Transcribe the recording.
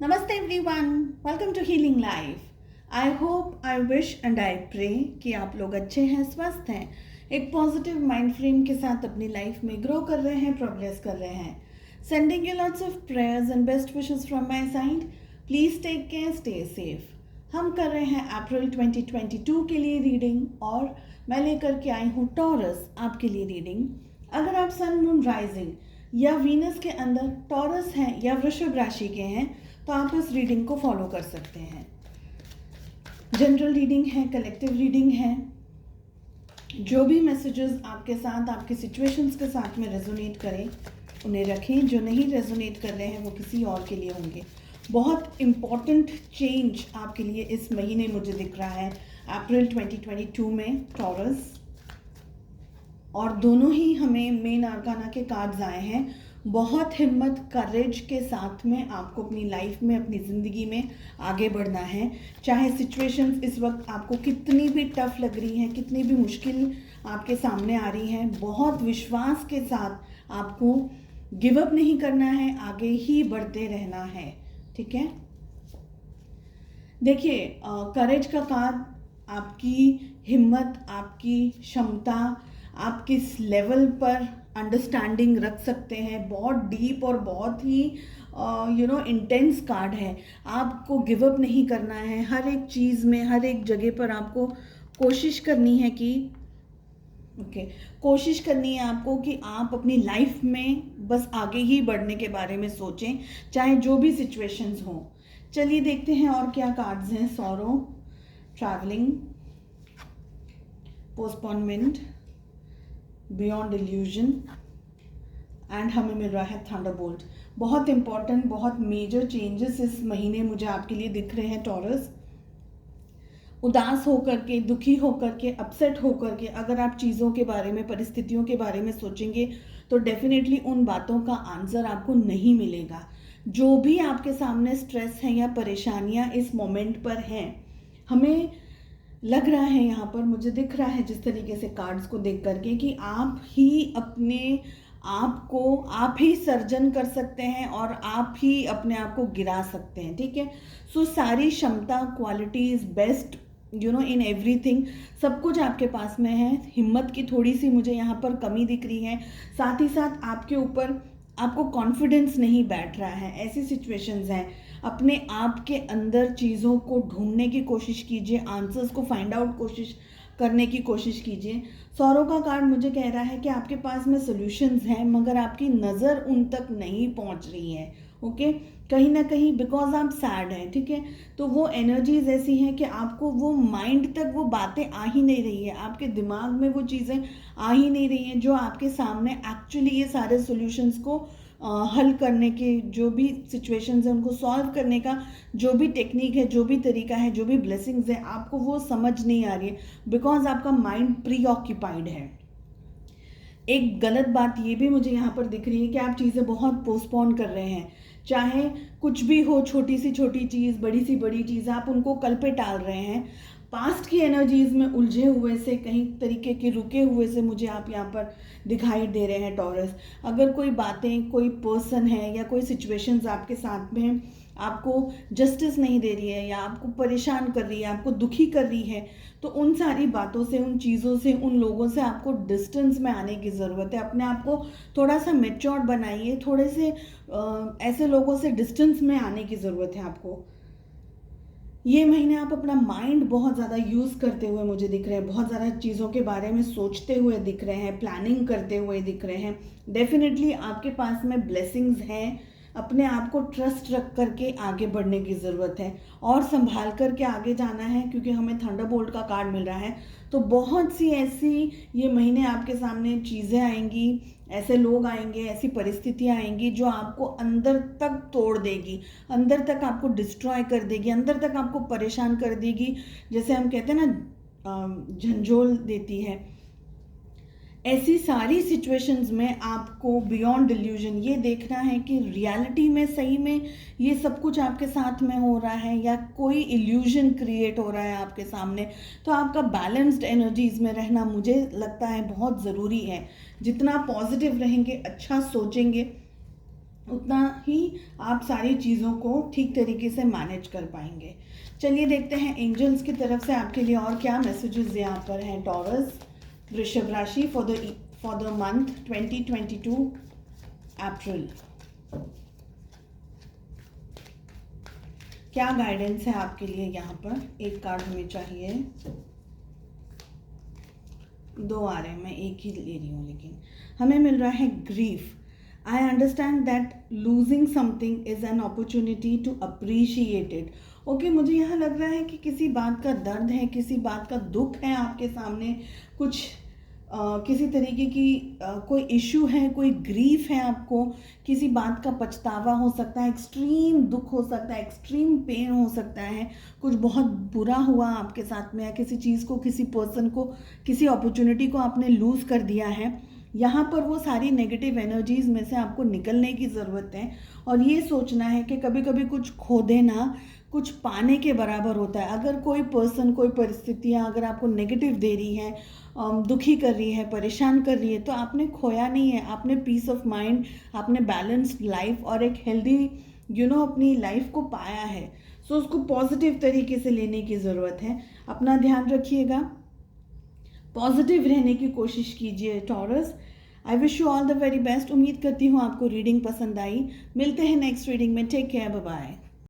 नमस्ते everyone, welcome to healing life. I hope, I wish and I pray कि आप लोग अच्छे हैं, स्वस्थ हैं, एक पॉजिटिव माइंड फ्रेम के साथ अपनी लाइफ में ग्रो कर रहे हैं, प्रोग्रेस कर रहे हैं। Sending you lots of prayers and best wishes from my side. Please take care, stay safe. हम कर रहे हैं अप्रैल 2022 के लिए रीडिंग और मैं लेकर के आई हूँ टॉरस आपके लिए रीडिंग। अगर आप सन, मून, राइजिंग या वीनस के अंदर टॉरस हैं या वृषभ राशि के हैं तो आप इस रीडिंग को फॉलो कर सकते हैं। जनरल रीडिंग है, कलेक्टिव रीडिंग है। जो भी मैसेजेस आपके साथ, आपके सिचुएशंस के साथ में रेजोनेट करें उन्हें रखें। जो नहीं रेजोनेट कर रहे हैं वो किसी और के लिए होंगे। बहुत इम्पॉर्टेंट चेंज आपके लिए इस महीने मुझे दिख रहा है अप्रैल 2022 में टॉरस, और दोनों ही हमें मेन आर्काना के कार्ड्स आए हैं। बहुत हिम्मत, करेज के साथ में आपको अपनी लाइफ में, अपनी ज़िंदगी में आगे बढ़ना है। चाहे सिचुएशंस इस वक्त आपको कितनी भी टफ लग रही हैं, कितनी भी मुश्किल आपके सामने आ रही हैं, बहुत विश्वास के साथ आपको गिव अप नहीं करना है, आगे ही बढ़ते रहना है। ठीक है, देखिए, करेज का कार्ड आपकी हिम्मत, आपकी क्षमता, आप किस लेवल पर अंडरस्टैंडिंग रख सकते हैं। बहुत डीप और बहुत ही इंटेंस कार्ड है। आपको गिव अप नहीं करना है। हर एक चीज़ में, हर एक जगह पर आपको कोशिश करनी है कि कोशिश करनी है आपको कि आप अपनी लाइफ में बस आगे ही बढ़ने के बारे में सोचें, चाहे जो भी सिचुएशंस हों। चलिए देखते हैं और क्या कार्ड्स हैं। Sorrow, travelling, postponement, beyond illusion and हमें मिल रहा है थंडरबोल्ट। बहुत इंपॉर्टेंट, बहुत मेजर चेंजेस इस महीने मुझे आपके लिए दिख रहे हैं टॉरस। उदास होकर के, दुखी होकर के, अपसेट होकर के अगर आप चीज़ों के बारे में, परिस्थितियों के बारे में सोचेंगे तो डेफिनेटली उन बातों का आंसर आपको नहीं मिलेगा। जो भी आपके सामने स्ट्रेस है या परेशानियां इस मोमेंट पर हैं, हमें लग रहा है, यहाँ पर मुझे दिख रहा है जिस तरीके से कार्ड्स को देख करके, कि आप ही अपने आप को आप ही सर्जन कर सकते हैं और आप ही अपने आप को गिरा सकते हैं। ठीक है, सो सारी क्षमता, क्वालिटीज, बेस्ट इन एवरीथिंग, सब कुछ आपके पास में है। हिम्मत की थोड़ी सी मुझे यहाँ पर कमी दिख रही है। साथ ही साथ आपके ऊपर आपको कॉन्फिडेंस नहीं बैठ रहा है। ऐसी सिचुएशंस हैं। अपने आप के अंदर चीज़ों को ढूंढने की कोशिश कीजिए, आंसर्स को फाइंड आउट करने की कोशिश कीजिए। सौरों का कार्ड मुझे कह रहा है कि आपके पास में सॉल्यूशंस हैं मगर आपकी नज़र उन तक नहीं पहुंच रही है। ओके, कहीं ना कहीं बिकॉज आप सैड हैं। ठीक है, तो वो एनर्जीज ऐसी हैं कि आपको वो माइंड तक वो बातें आ ही नहीं रही है, आपके दिमाग में वो चीज़ें आ ही नहीं रही हैं जो आपके सामने एक्चुअली ये सारे सॉल्यूशंस को हल करने के, जो भी सिचुएशंस हैं उनको सॉल्व करने का जो भी टेक्निक है, जो भी तरीका है, जो भी ब्लेसिंग्स है, आपको वो समझ नहीं आ रही है बिकॉज आपका माइंड प्री ऑक्यूपाइड है। एक गलत बात ये भी मुझे यहाँ पर दिख रही है कि आप चीज़ें बहुत पोस्टपोन कर रहे हैं। चाहे कुछ भी हो, छोटी सी छोटी चीज़, बड़ी सी बड़ी चीज़, आप उनको कल पे टाल रहे हैं। पास्ट की एनर्जीज में उलझे हुए से, कहीं तरीके के रुके हुए से मुझे आप यहाँ पर दिखाई दे रहे हैं टॉरस। अगर कोई बातें, कोई पर्सन है या कोई सिचुएशंस आपके साथ में आपको जस्टिस नहीं दे रही है या आपको परेशान कर रही है, आपको दुखी कर रही है, तो उन सारी बातों से, उन चीज़ों से, उन लोगों से आपको डिस्टेंस में आने की ज़रूरत है। अपने आप को थोड़ा सा मैच्योर्ड बनाइए, थोड़े से ऐसे लोगों से डिस्टेंस में आने की ज़रूरत है आपको। ये महीने आप अपना माइंड बहुत ज़्यादा यूज़ करते हुए मुझे दिख रहे हैं, बहुत ज़्यादा चीज़ों के बारे में सोचते हुए दिख रहे हैं, प्लानिंग करते हुए दिख रहे हैं। डेफिनेटली आपके पास में ब्लेसिंग्स हैं। अपने आप को ट्रस्ट रख करके आगे बढ़ने की ज़रूरत है और संभाल करके आगे जाना है, क्योंकि हमें थंडरबोल्ट का कार्ड मिल रहा है। तो बहुत सी ऐसी ये महीने आपके सामने चीज़ें आएंगी, ऐसे लोग आएंगे, ऐसी परिस्थितियां आएंगी जो आपको अंदर तक तोड़ देगी, अंदर तक आपको डिस्ट्रॉय कर देगी, अंदर तक आपको परेशान कर देगी। जैसे हम कहते हैं ना, झंझोल देती है। ऐसी सारी सिचुएशंस में आपको बियॉन्ड इल्यूजन ये देखना है कि रियलिटी में सही में ये सब कुछ आपके साथ में हो रहा है या कोई इल्यूजन क्रिएट हो रहा है आपके सामने। तो आपका बैलेंस्ड एनर्जीज में रहना मुझे लगता है बहुत ज़रूरी है। जितना पॉजिटिव रहेंगे, अच्छा सोचेंगे, उतना ही आप सारी चीज़ों को ठीक तरीके से मैनेज कर पाएंगे। चलिए देखते हैं एंजल्स की तरफ से आपके लिए और क्या मैसेजेस यहाँ पर हैं टॉरस वृषभ राशि फॉर द मंथ 2022 अप्रैल। क्या गाइडेंस है आपके लिए यहाँ पर? एक कार्ड हमें चाहिए, दो आ रहे हैं, मैं एक ही ले रही हूँ, लेकिन हमें मिल रहा है grief. I understand that losing something is an opportunity to appreciate it. Okay, मुझे यहाँ लग रहा है कि किसी बात का दर्द है, किसी बात का दुख है आपके सामने, कुछ किसी तरीके की कोई इशू है, कोई ग्रीफ है आपको, किसी बात का पछतावा हो सकता है, एक्सट्रीम दुख हो सकता है, एक्सट्रीम पेन हो सकता है, कुछ बहुत बुरा हुआ आपके साथ में, या किसी चीज़ को, किसी पर्सन को, किसी अपॉर्चुनिटी को आपने लूज़ कर दिया है। यहाँ पर वो सारी नेगेटिव एनर्जीज़ में से आपको निकलने की ज़रूरत है और ये सोचना है कि कभी कभी कुछ खो देना कुछ पाने के बराबर होता है। अगर कोई पर्सन, कोई परिस्थितियाँ अगर आपको नेगेटिव दे रही है, दुखी कर रही है, परेशान कर रही है, तो आपने खोया नहीं है, आपने पीस ऑफ माइंड, आपने बैलेंस्ड लाइफ और एक हेल्दी अपनी लाइफ को पाया है। सो उसको पॉजिटिव तरीके से लेने की ज़रूरत है। अपना ध्यान रखिएगा, पॉजिटिव रहने की कोशिश कीजिए Taurus. I wish you all the very best. उम्मीद करती हूँ आपको रीडिंग पसंद आई। मिलते हैं नेक्स्ट रीडिंग में। Take care, bye bye.